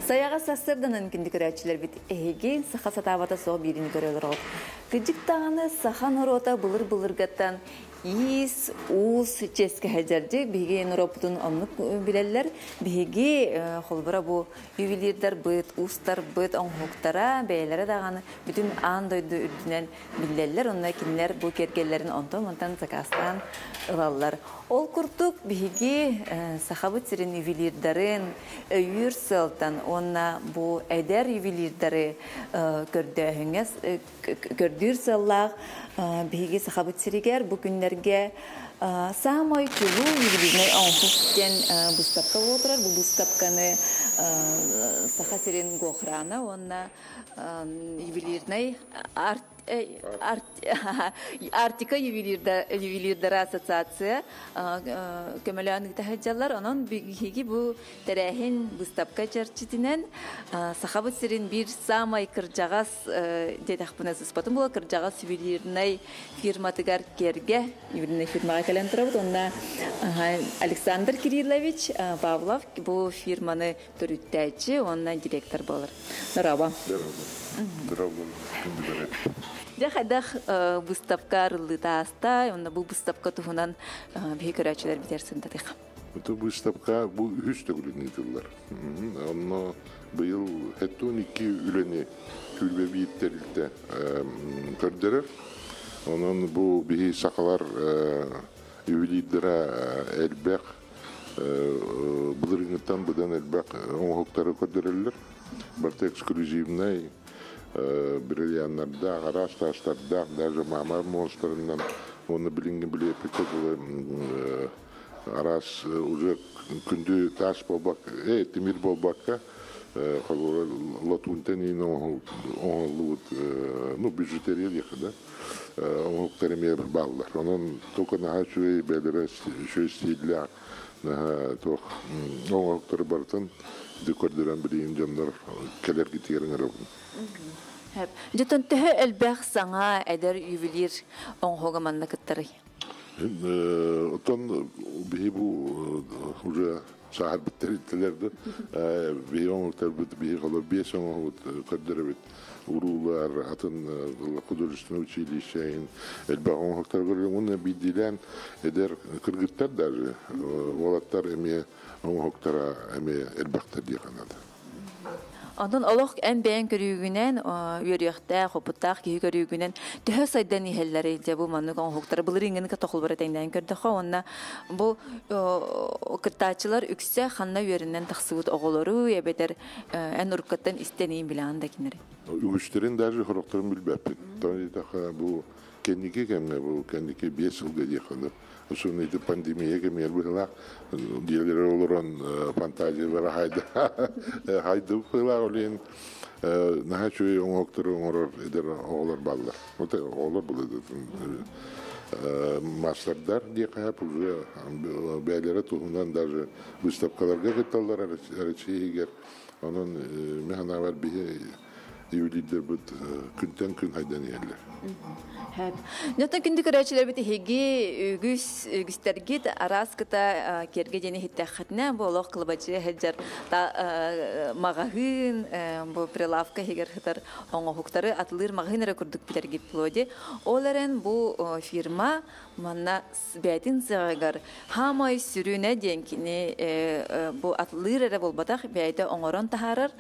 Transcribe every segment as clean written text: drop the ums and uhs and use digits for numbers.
Саяға састырданын кінді көрәтшілер бит әйген саха сатабата соғы беріні көрелер ол. Күджік тағаны сахан орота бұлыр-бұлыргаттан Ис, уус, ческе хәҗәрде, биге Европадан анлык биләлләр, биге холбара бу ювелирдар бит, устар бит, аңхуктара, бәйләре даганы бүтән андойды үрдүнән биләлләр, онда кинләр бу кергәлләрен онтан закастан ылаллар. Ол куртук биге сахабыт сирен ювелирдарын юрсылтан, онна бу әдәр ювелирдары көрдәһеңәс көрдүрсәлләр биге сахабыт сиригәр бу күннәргә самой чулу ювелирный аңхуктен бустапка отырар, бу бустапканы саха сирен гохрана, онна ювелирный Артика ювелирдар ассоциация көмөләнүк тәһәҗҗәлләр анан биги бу тәрәһин бустапка чарчитинен сахабыт сирин бир самай кырҗагас дедахпынасы спотым була кырҗагас ювелирный фирма тигәр керге ювелирный фирмага календырабыт онда Александр Кириллович Павлов бу фирманы төрүттәче оннан директор булыр. Здорово. Здорово. Дәхәдәх бустапка рылытаста, онда бу бустапка туһунан бие көрәчеләр битерсен дәдек. Это бустапка бу үч төгүлүн итәләр. Анна быел хәттә 2 үләне күлбә битерилде. Көрдерер. Онан бу бие сакалар ювелирдера элбәк булырынгтан будан элбәк оңхоктары көрдерелер. Барта эксклюзивный бриллианттарда, гараж-таштарда, даже мамар монстрынан оны билинген биле пикодлы арас уже күндү таш болбак, темир болбакка лотунтен он ну бижутерия дихда. Он тереме баллар. Он только на хачуе бедерес шестидля на то он бартан декордеран билин жандар келер гитирен робун. Хәп. Җитен тәһә әлбәх саңа әдәр ювелир оңһога манна кыттырый. Отон бихибу уже шахар биттерилерде. Бихион тербит бихило бешон каддербит. Урулар атын художественное училище элбагон хоктаргыр уны бидилен эдер кыргыттар даже волаттар эме он хоктара эме элбактар дигәнәдә. Ondan Allah en beğen körüğünen yürüyekte, hoputak ki körüğünen daha sayıdan ihalleri de bu manlık on hoktar buluringen ki toxul bırakından gördü ha onna bu kırtaçılar ükse xanna yerinden taxsıvut oğulları ya beter en urkattan isteneyim bilen dakinleri. Üşterin derece horoktarın bilbepin. Tabii daha bu kendiki kemne bu kendiki 5 yıl dediği kadar. Sonra ise pandemiye kemiyel bıraklar diğerleri oluran fantaziyalara haydı bıraklar olan naha şöyle on hoktarı onar eder oğullar ballar. O da oğullar buladı. Masterlar diye kayıp oluyor. Beylere tohumdan derece bu stapkalarga gittiler aracıyı ger. Onun mehanavar bir ювелирдер бит күнтен күн хайдан yerler. Хәп. Нәтә күндә көрәчләр бит һеге үгүстәргә араската керге җене хиттәхәтнә болык кылбачы хәҗәр та магазин бу прилавка һегер хитар аңа хуктары атлыр магазиннары күрдек биләргә плоди. Оларен бу фирма манна бәйтин сагар һамай сүрүнә денкини бу атлыр булбатах бәйдә аңаран таһарыр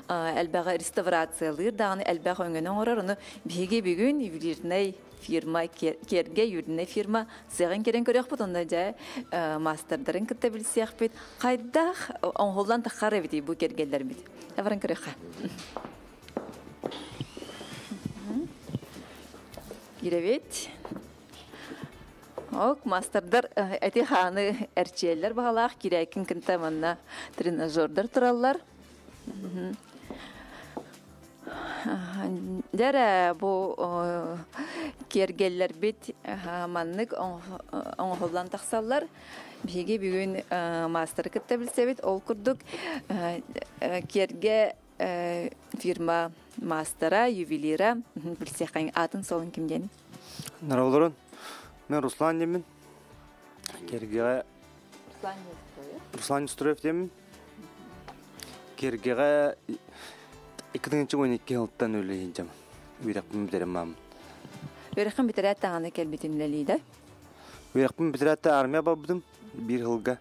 әлбәгә реставрациялар дагы әлбәгә өңгән аңарар аны биге бүгүн ювелирный фирма керге юридный фирма сәгән керен көрәк бит онда җа мастердарын китә билсәк бит кайда аңгылдан тахары бит бу кергәләр бит авран көрәк Иревет ок мастердар әти ханы әрчелләр багалак кирәкин кинтә манна тренажердар тораллар Дәрә бу кергәлләр бит маннык аңгылдан тахсаллар биге бүгүн мастер китә билсә бит ол курдук керге фирма мастера ювелира билсә кайын атын солын кимден Наролорон мен Руслан демен керге Руслан Строев демен Кергеға 2012 жылдан өлейін жам. Үйрақпын бітірем мамын. Өрәхін бітірәт тағаны кәлбетін ләлейді. Үйрақпын бітірәтті армия бабыдым. Bir жылға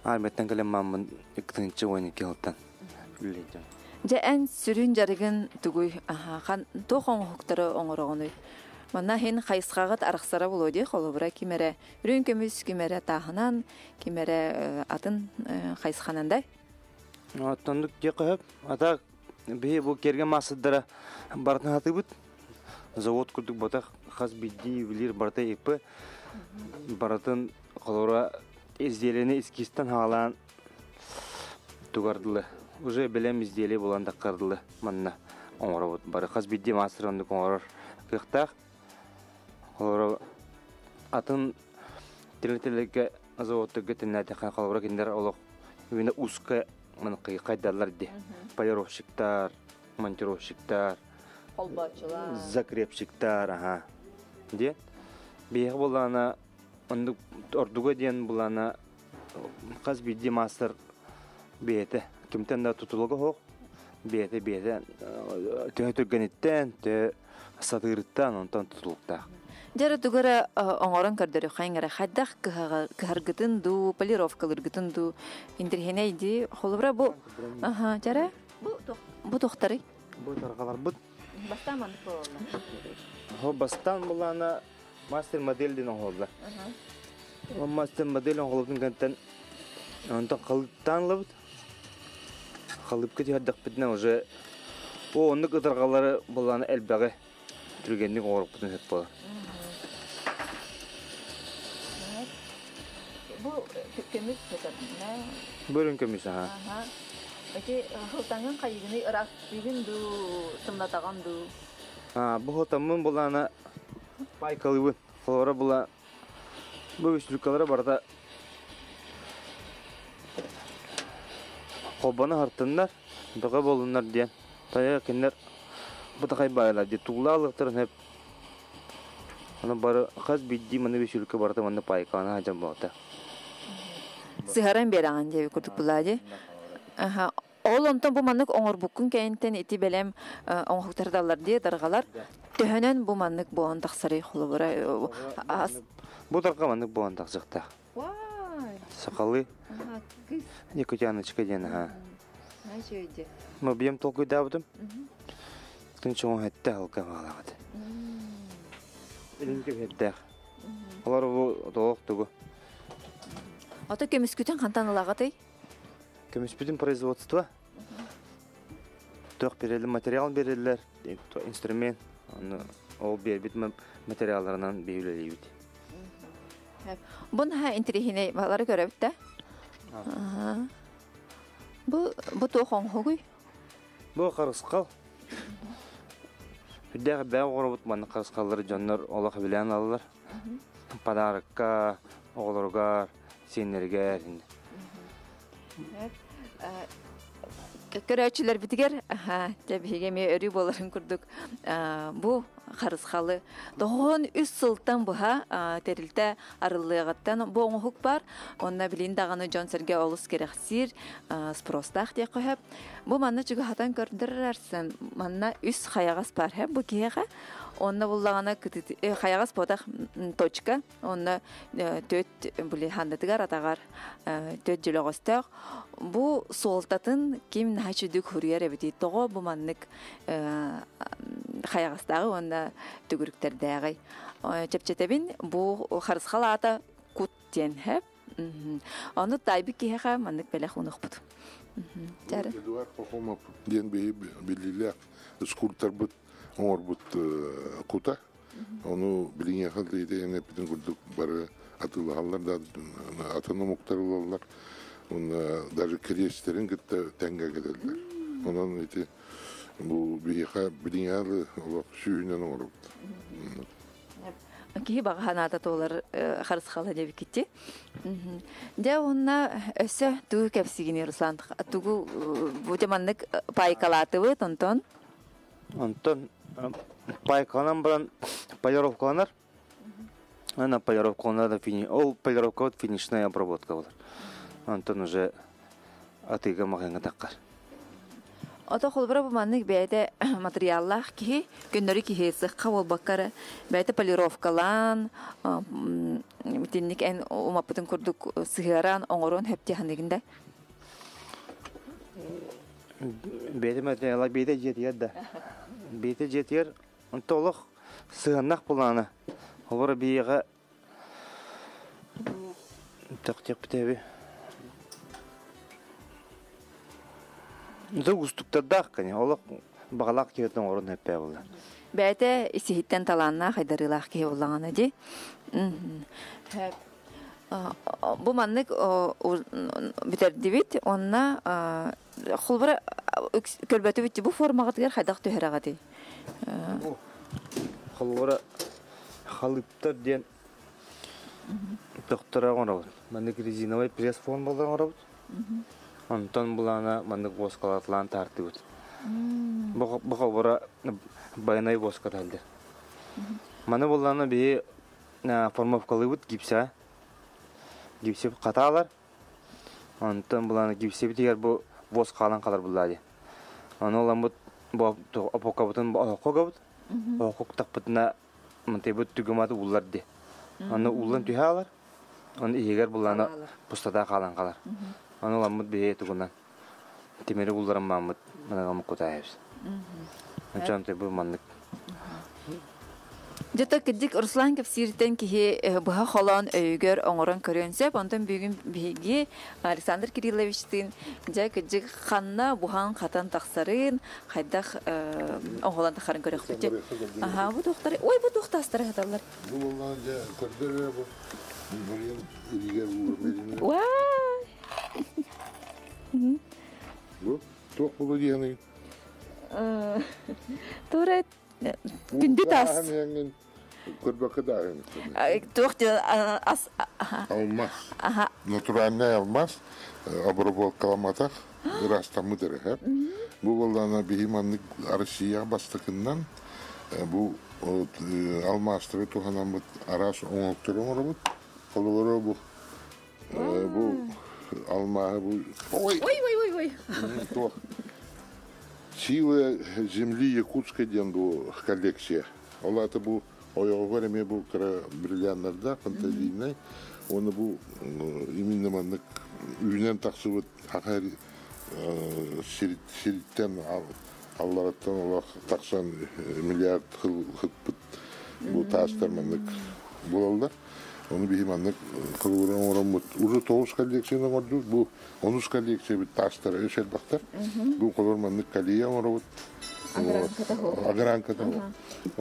армияттан кәлем мамын 2012 жылдан өлейін жам. Жа ән сүрін жарығын түгүй тоқ оңықтары оңырағыны. Мана хен қайысқағыт арықсара болуды қолыбыра кемері. Үрін көміз кемері тағынан, кемері атын қайысқанандай. Аттандық де қойып, ата бей бұл керген масыдыра бартын хаты бұд. Завод күрдік бота қаз бидді білер барта епі. Баратын қолыра изделені ескистан халан тугардылы. Уже білем изделе боландақ қардылы манна оңыра бұд. Бары қаз бидді масыранды оңырар қиқтақ. Қолыра атын тілі-тілігі заводтығы тілінәті қан қолыра кендер олық. Үйіне ұсқа қайдалар де. Полировщиктар, монтировщиктар, закрепщиктар, де. Бейгі болана, ордуға ден болана қаз бидді мастер бейті. Кімтен да тұтылығы хоқ, бейті, төңі түргенеттен, сатырыттан, онтан тұтылықтақ. Жары түгірі оңырын көрдері қайыңғара қайдақ кығаргытын ду, полировкалыргытын ду, интерхене иди, қолыбыра бұ. Жары? Бұ тоқтары? Бұ тарғалар бұд. Бастан маңдық болуына? Бастан болана мастер моделден оңғылды. Мастер моделден оңғылдың кәнттен онтан қалыптан лабыд. Қалып көте хаддақ бітіне уже оны қытырғалары боланы әлбәғі түргендің оғырық бұтын өт болар. Бұл көміз көтірді? Бөлін көміз, аға. Өте ғылтаңын қайығыны ұрақ бігін ду, сымнатаған ду? Бұл ғылтамын болана пайкалыбын. Қолора бұла бұл үстіліккалары барда қолбаны артындар, бұға болындар дейін. Тая кендер бұтақай байлар де туғла алықтырын әп. Оны бары қаз бидді мұны үстіліккі барда мұны пайканы ажам болда. Сығаран бері аған жеу күрдік бұлады. Ол онтан бұл маннық оңыр бұқын кәйінтен еті бәлем оңықтардалар де дарғалар. Төхінен бұл маннық бұған тақсары қолы бұра. Бұл дарға маннық бұған тақсықтақ. Сақалы. Некутянычка ден. Мы бьем толку дабдым. Тынчы оң әтті алға бағалағады. Илінгі әттіғ. Олар бұл толық тұғы. Ата көміскүтен қантан алағадай? Көміспүтін производство. Тоқ берелі материал берелілер, инструмент. Ол бербіт материаларынан бейілі өйді. Бұн интерехіне бағлары көрәбітті? Бұ тоқ оң ғой? Бұ қарысқал. Үддәғі бәу ғорабыт маны қарысқалары жонлар олақ білән алылар. Подарыққа, оғылырғар, сенергер. Көрәчілер бітігер, тәбігеме өрі боларын күрдік. Бұ қарысқалы. Доғын үс сылттан бұға тәрілті арылығаттан бұ оңғық бар. Онна білін дағаны Джон Серге олыс керексір спростақ де қойып. Бұ манна жүгі хатан көрдір әрсін. Манна үс қаяғас бар. Бұ кейеға. Онна бұллағана қаяғас бодақ точка. Онна төт бұлі хандатығар атағар төт жүлі ғостақ. Бұ солтатын кем нәчүдік хүрер әбіті. Тоғы бұ маннық қаяғастағы онна түгіріктердәғай. Чәпчетәбін бұ қарысқал ата күт ден әп. Оны тайбі кейеға маннық бәләқ ұнық бұд. Эдуард Пахомов ден білілі скульптор бұд. Оңыр бұд құта. Оны біліне қалды еден әпетін күрдік бары атылығалар да атыны мұқтары олар. Оны даже крестерін күтті тәңге кәділдер. Онан еті бұл бейіға біліне алы сүйінен оңыр бұд. Кейі баға ханада толар қарысқалы деп кетті. Де онына өсі түгі кәпсігіне Руслан. Түгі бұдеманлық пайкалаты бұд, онтон? Онтон пайкаланан бұдан полировкаланар. Ана полировкаланар да ол полировка финишная обработка болар. Онтон уже атыға мағайынға таққар. Ото холбара бу маннык бәйдә материаллах ки көннәри ки хесих кабыл баккара бәйдә полировкалан тинник эн умапытын курдук сыгыран оңорон хепти ханегинде. Бәйдә материаллар бәйдә жетер да. Бәйдә жетер, толык сыгыннак буланы. Холбара бияга тактик битәби. Зуг устуктарда, кане, олық бағалақ кеветен орын өппе болды. Бәйдә исихиттен таланна хайдарылах ки булганы ди. Бу маннык битердибит, онна холбара көлбәтү бит бу формага тигәр хайдак төһәрәгә ди. Холбара халыптар ден доктора гонор. Маннык резиновый пресс формалар гонор. Антон булана маннык боскалатлан тартып. Бу холбара байнай боскаталды. Маны булана би формовкалы бут гипса. Гипсеп каталар. Антон булана гипсеп дигәр бу бос калан калар булады. Аны ламбут бу апокабытын окогабыт. Окок тапытына мынтебут түгөматы булларды. Аны уллан түһалар. Аны егер булана пустада калан калар. Аны ламбут бие түгөннән. Темере булларым мамыт мына кутаевс. Анчанты бу маннык. Жата кидик Руслан кепсиртен ки буга холон өйгөр оңорон көрөнсөп, онтон бүгүн биги Александр Кирилловичтин жа кидик ханна бухан хатан таксарын хайдах оңолан тахарын көрөктү. Аха, бу доктор, ой бу доктастар хаталар. Бу булган жа көрдөрө бу. Бурын илгер булмадымы? Ва! Бу ток булу дигән. Турет күндү тас. Көрбәккә дагы. Тохты Алмаз. Натуральный алмаз. Обработкаламатах. Растамыдыр. Бу булган бихиманнык Россия бастыкыннан бу алмазды туганам арас оңоктуру бу. Колору бу. Бу алма бу. Ой. Тох. Сила земли Якутска ден бу коллекция. Ола это бу ойогореме бу кара бриллиантларда фантазийный. Оны бу именно маннык үйнен таксыбыт хакар сириттен аллараттан ола таксан миллиард хытпыт бу тастар маннык булалдар. Onu bir himanlık kılıvıran oranmut. Uzun toğuz kolleksiyonu vardı. Bu 10 kolleksiyon bir taşlara öşel baktar. Bu kılıvırmanlık kaleye oranmut. Agarankada o.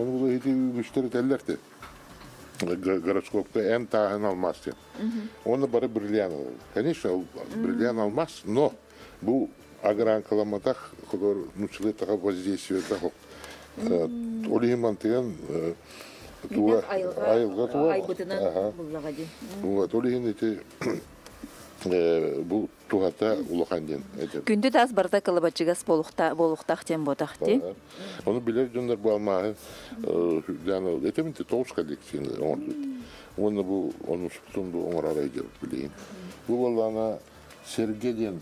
Onu bu da hiti müşteri tellerdi. Гороскопта en tahın almazdı. Onu bari brilyan alır. Конечно, brilyan almaz, но bu agarankalamada kadar nüçlü tağı воздействие tağı. Oli himantıyan tuğa ayılga tuğa. Вот, oli himeti bu tuğata ulakandın. Күндү тас барда кылыбачыгас болуктак тем бодак ти. Onu bilir döner bu almağı. Yani eteminti toğuz kolleksiyonu ordu. Onu bu onu tutun bu onlara gelip bileyim. Bu vallana Сергеен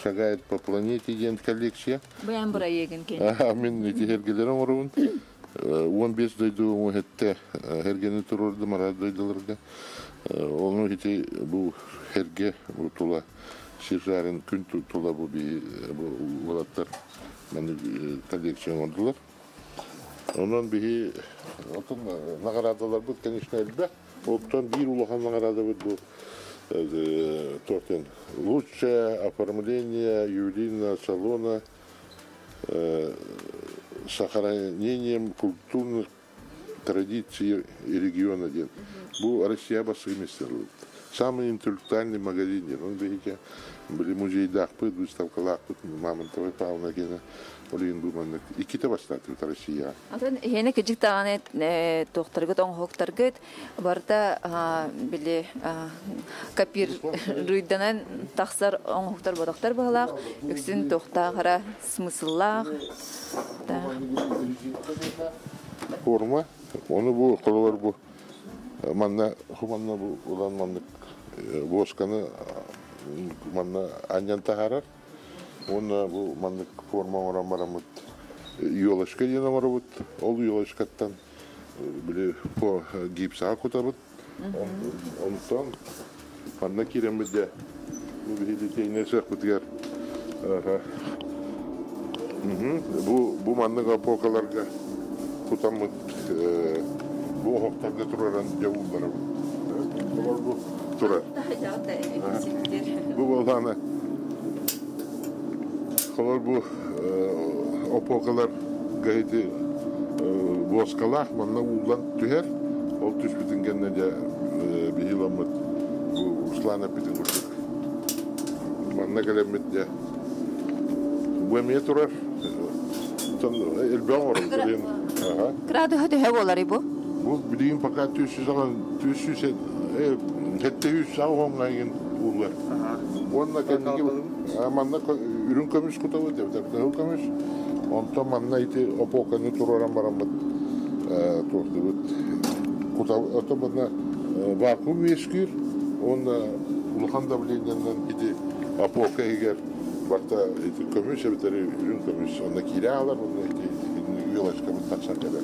шагает по планете ден коллекция. Баян бура егин кен. Мен эти хергелерим орун. 15 дойду он хетте хергени турурду мара дойдуларга. Onu ити bu herge bu tula şirjarın gün tula bu bir bu valatlar beni kolleksiyon oldular. Onun bir otun nagaradalar bu конечно elbette. Otun bir ulahan nagarada bu тортен. Лучшее оформление ювелирного салона с сохранением культурных традиций региона. Бу Россия басыместер. Самый интеллектуальный магазин. Он видите, были музей Дахпыт, выставка Лахпыт, Мамонтовой Павловна Гена, Олин Думанник. И кита бастаты в Россия. Антон, хене кежик таганы тохтаргыт оңхоктаргыт барда биле копир руйданан таксар оңхоктар бодоктар балак, үксүн тохтагара смысллак. Форма, onu bu kololar bu. Manna bu ulan manlık boşkanı manna anyan taharar. Оны бұл мандық форма оран барамыд. Йолашка дейін оңырабыд. Ол йолашкаттан біле по гипсаға құтабыд. Онықтан манда керембіде бұл біле тейіне сәқ бітгер. Бұл мандық апокаларға құтамыд. Бұл оқтарда тұраран жауылдары бұл. Тұрар. Бұл болғаны Холор bu opokalar gayeti boskalar manna ulan tüher ol tüs bütün genne de bir hilamut bu uslana bütün kurduk manna kalemet de bu emiye turar tan elben var aha Krado hadi hev olar bu. bu bildiğin fakat tüsüz alan tüsüz hette yüz sağ olmayın ular Onunla kendine manna ürün kömüş kutabı devler kahıl kömüş. Ondan manna iti opokanı turaran barambat toxtubut. Kutabı ata bana vakum eskir. Onda ulhan davleninden iti apoka eğer varta iti kömüş evleri ürün kömüş. Onda kiralar onda iti yolaşkamı taksan kadar.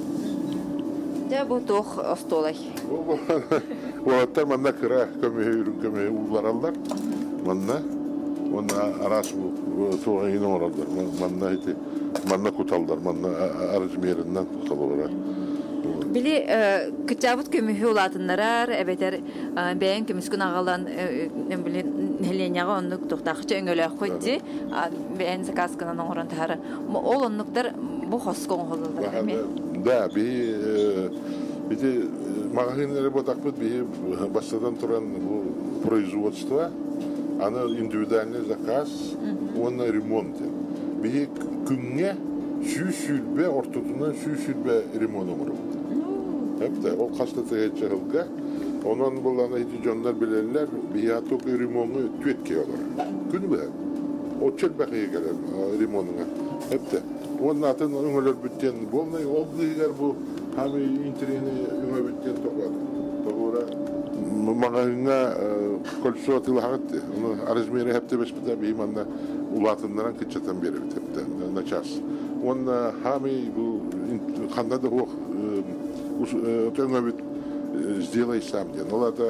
Ya bu tox ostolay. O hatta manna kıra kömüğü ürün kömüğü uğlararlar. Manna ona aras bu soğayın oralar. Manna kutallar. Manna aracım yerinden kutalılar. Bili kıçabut kömühü olatınlarar, ebeter beğen kömüskün ağalan bili nelenyağı onluk toxtaqçı öngöle koydu. Beğen zakaskının oran tarı. Ol onluklar bu hoskon olurlar değil mi? Da bir de magazinlere batakmıt bir başladan turan bu производство Она индивидуальный заказ, он ремонт. Bir günge süsülbe ortadan süsülbe ремонт olur. Hep de o kastata geçecekler. Onun bulana ihtiyaçlar bilirler. Bir yatok remontu tüetke olur. Gün be. O çelbeğe gelir remontuna. Hep de. Onun atın öngörler bitten. Bolnay oldu eğer bu hami interini öngör bitten tokadı. Doğru. Magazine kolço atılhattı. Onu arazmere hep de besbide bir manna ulatından kıçatan beri hep de naças. Onun hami bu kanda da o öngör сделай сам diyen. Ola da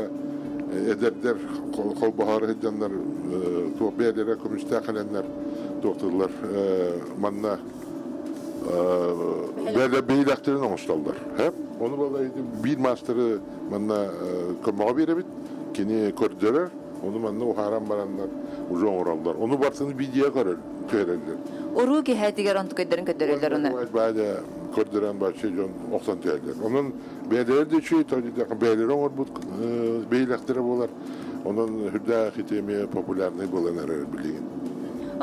ederler kol baharı edenler tohbeyelere komüniste kalenler doktorlar manna böyle beyliklerini olmuşlarlar. Hep onu vallahi bir master'ı manna kömağa verebit kini koridorlar onu manna o haram baranlar uzun orallar. Onu barsını bir diye karar tüyerler. Oru ki hediger ontuk ködörler onu. Bazı koridorun başı John oksan tüyerler. Onun beyleri de şey tabii beyleri olur bu beylikleri bolar. Onun hüda hitemi popülerliği bolanlar bildiğin.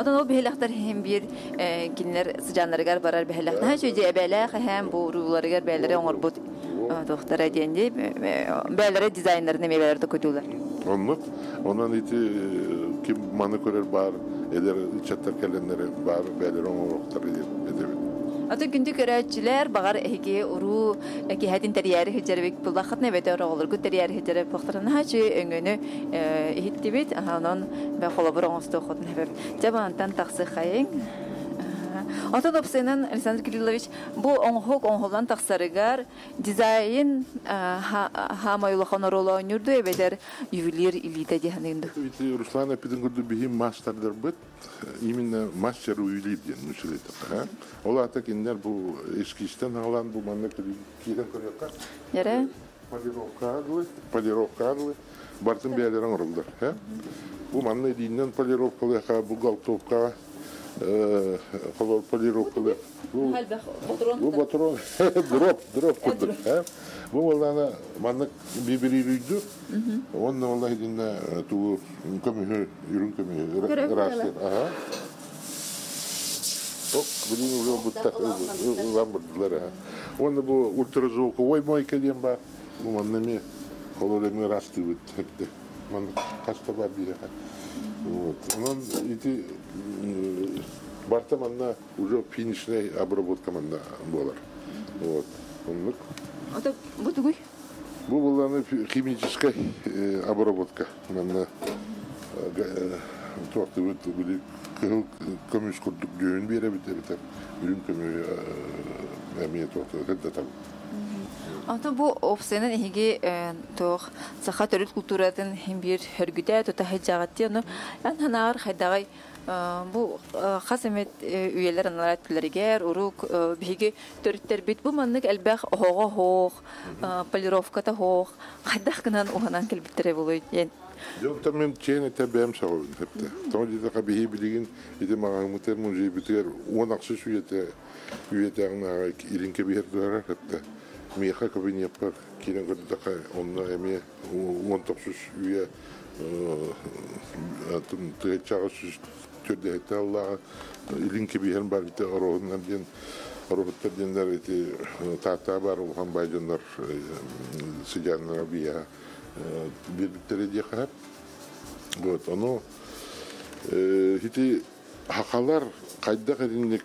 Odan o behelaklar hem bir kinler sıcanları gar barar behelak. Ha şöyle ebelak hem bu ruhları gar beyleri onlar bu doktora dendi beylere dizaynlarını mevelerde koydular. Onun iti kim manikürler bar eder çatlar gelenleri bar beyleri onlar doktor eder. Ata gündük öğreticiler bağır ehki oru ki hadin teriyeri hicrebek bulakhat ne beder olur gut teriyeri hicrebe baktıran ha şey öngünü hittibit ahanon ve kolabor onstu xotun hep jabantan taqsı xayın Ata dopsenan Alexander Kirillovich bu onholan taqsarıgar dizayn ha mayulaxon rol oynurdu beder ювелир илите дехненде. Руслан Эпиден гурду бихим мастердер бит. Именно мастер ювелир ден мüşürete. Ola ata kinler bu eskisten alan bu manna kiden koyakka. Yere? Полировкадлы. Бартын бейлерен орылдар. Bu manna dinden полировкалы bu galtovka kolor полировкалы. Bu patron drop kurduk. Bu vallahi manna birbiriydi. Onun vallahi dinle tu kömür ürün kömür rastır. Aha. Bak bilin ulo butak lamburdular ha. Onda bu ultraзвуковой мойка diyen ba. Bu manna mi kolorunu rastı bit hepte. Man kasta var bir ha. Onun iti Барта манна уже финишная обработка манна болар. Вот. Онлук. Ата bu тугуй. Bu bulanı химическая обработка манна Tuaqtı bu kömüş kurduk göğün bir yere biter. Ürün kömüğü emniyet tuaqtı da tabii. Anta bu opsiyonun ehigi toğ saha törüt kulturatın hem bir hörgüde tuta hecagati onu yan hanar haydagay bu xasemet üyeler analar etkilerger uruk bihigi törütler bit bu manlık elbaq hoğa hoğ polirovkata hoğ haydaqınan uhanan kelbittere buluy. Yok tamam çeyne tabiam sağolun hepte. Tamam dedi ki bihi bilgin idi mağamıter mucize biter. On akses üyete ana ilinke bir yer hepte. Miha kabin yapar kiren kadar onunla emiye 19 üye atın tecağüz türde etti Allah ilinke bir yer var biter oranlar diyen Arotlar diyenler eti tahta var olan baycanlar sıcağına bir ya birlikleri diye hep. Evet onu hiti hakalar kayda kadinlik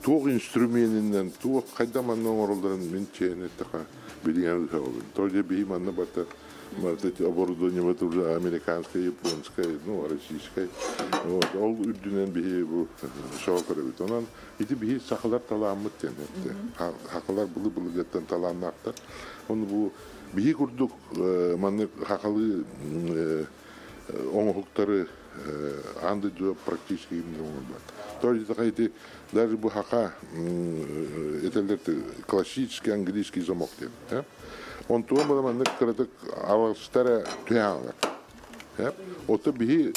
tuğ instrümentinden tuğ kayda manna oralların min çeyne taka bilyen oldu. Toje bir manna bata Мартати оборудование вот уже американское, японское, ну, российское. Вот, ол үрдүнен бии бу шоокор бит. Онан ити бии сакалар таламыт денетти. Хакалар булы геттен таламактар. Оны бу бии курдук маны хакалы оңоктары анды жо практически именно бар. То есть это даже бу хака этелерти классический английский замок деп. Он туам бала маннык кырдык авастара туяңлар. Ота бии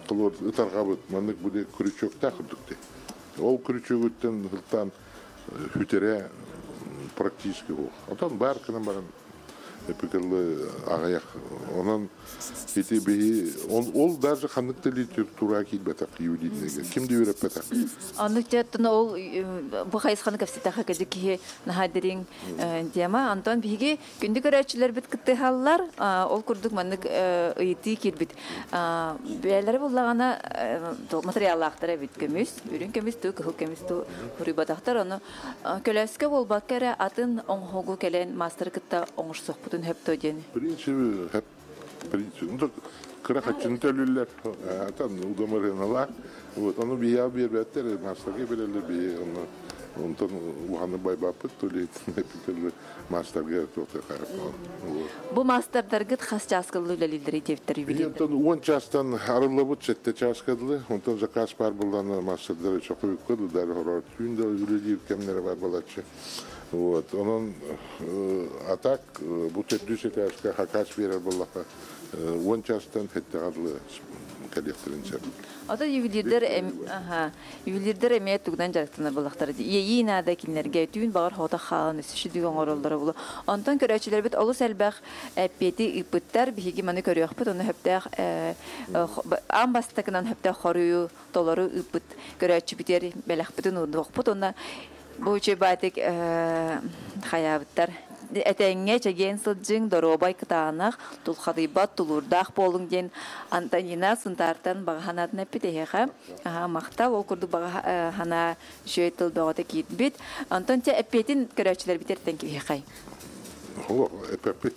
кылор ытаргабыт маннык буде крючок такырдыкты. Ол крючогуттан хылтан хүтере практически ол. Отан бар кынан баран эпикерлы агаяк. Онан ити бии ол даже ханыкты литература килбетак юдиднеге. Кимди үйрөппетак? Аннык жаттын ол бу хайсханы капситаха кеди нахадирин дияма Антон биги күндү көрөчүлөр бит кытты халлар ол курдук маннык ыйты кирбит. Бәләре буллагана материаллактар бит көмүс, үрүн көмүс ту көмүс ту хурибатактар аны көлөскө болбак кере атын оңхогу келен мастер кытта оңшсок бутун хеп тоген. Принципи хеп принцип. Ну крахачын төлүлөр. Атан удамарыналар. Вот оно бия бербеттер мастерге берелер бия оны онтон уханы байбапыт төлөйт эпикерле мастерге токта карап. Бу мастердерге хас часкылы лилдери тептер билет. Онтон 10 частан арылыбыт четте часкадылы. Онтон заказ бар булганы мастердер чокуп коду дар хорор түндө үлөдүр кемнер бар балачы. Вот, он а так будет дюсетяшка хакач верер буллаха. Он часто хеттаглы коллекторинчер. Ата ювелирдер эме тугдан жарыктанар булактар. Ийина да кинлерге түн багыр хота хаан өсүшү дигән ораллары булу. Антан көрәчләр бит алыс әлбәх әппети ипыттар биги маны көрәхпет оны хәптә амбастакынан хәптә хорую толары ипыт көрәчү битер беләхпетен урдыкпыт оны bu çebatek hayatlar etenge çegen sılcın dorobay kıtağınak tulxadıybat tulurdağ bolun den Antanina sıntartan bağhanat nepitehe maqta ol kurdu bağhana jöytıl doğata kitbit Antonca epetin körəçlər biterten ki xay. Holo epepet.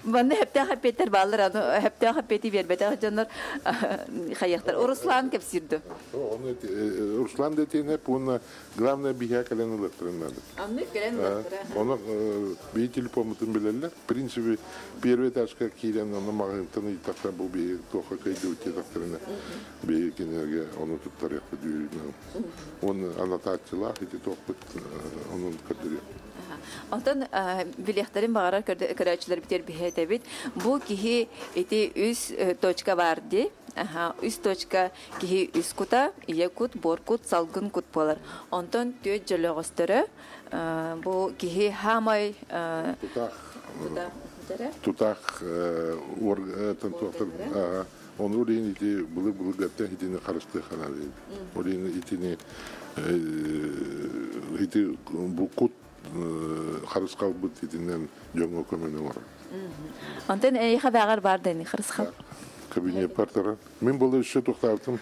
Bana hepten Peter bağlar onu hepten Peti vermedi canlar hayatlar. Ruslan kapsirdi. Onu Ruslan dediğin hep ona главное bir hakalan elektronikler. Anlık gelen elektronikler. Onu bir telefonun bilerler. Prinsibi первый taşka kiren onu mağazanı takta bu bir toka kaydı uçaklarına. Bir kenarga onu tutar yapıyor. Onu anlatıcılar hiç toput onun kadar. Ondan biletlerin bağırar körəçlər biter bihetebit. Bu ki eti üst точка vardı. Üst точка ki üst kuta, iya kut, bor kut, salgın kut bolar. Ondan tüy jölögöstörü bu ki hamay tutak tantuatır. Onu orayın iti bulu gatta hitini karıştı kanal. Orayın itini iti bu kut Харыскал бут итинен жоңго көмөнү бар. Антен эйха багар бар дени Харыскал. Кабинет партера. Мен болду иши токтоптум.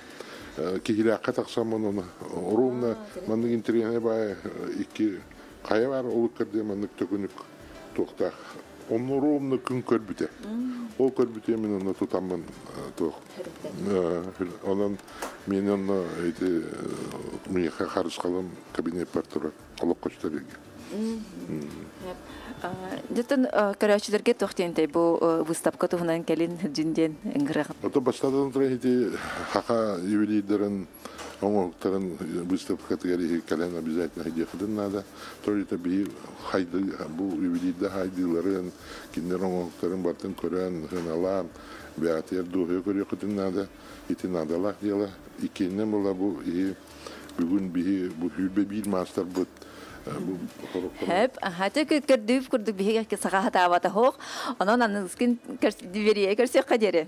Кихиле катаксам муну ровно мандык интерьере бай ики кая бар ол керде мандык төгүнүк токтак. Onu ровно күн көрбүтө. Ол көрбүтө мен оны тутамын тох. Онан мен оны эти мыйха харыс калам кабинет партура алып коштарыга. Жытын көрәчиләргә тохтентэй бу выставка туһунан келин җинден инграх. Ото баштадан тора эти хака ювелирдерин оңоктарын выставка тегери кален обязательно ходить надо. То это би хайды бу ювелирда хайдыларын киндер оңоктарын бартын көрән хыналам бәтер духе көрәкетен надо. Ити надалах дела. Икенне була бу бүгүн би бу хүлбе бир мастер бут. Hep, hadi kurduk bihe ki sağa hata vata hoq. Onun anızkin diveriye kerse kaderi.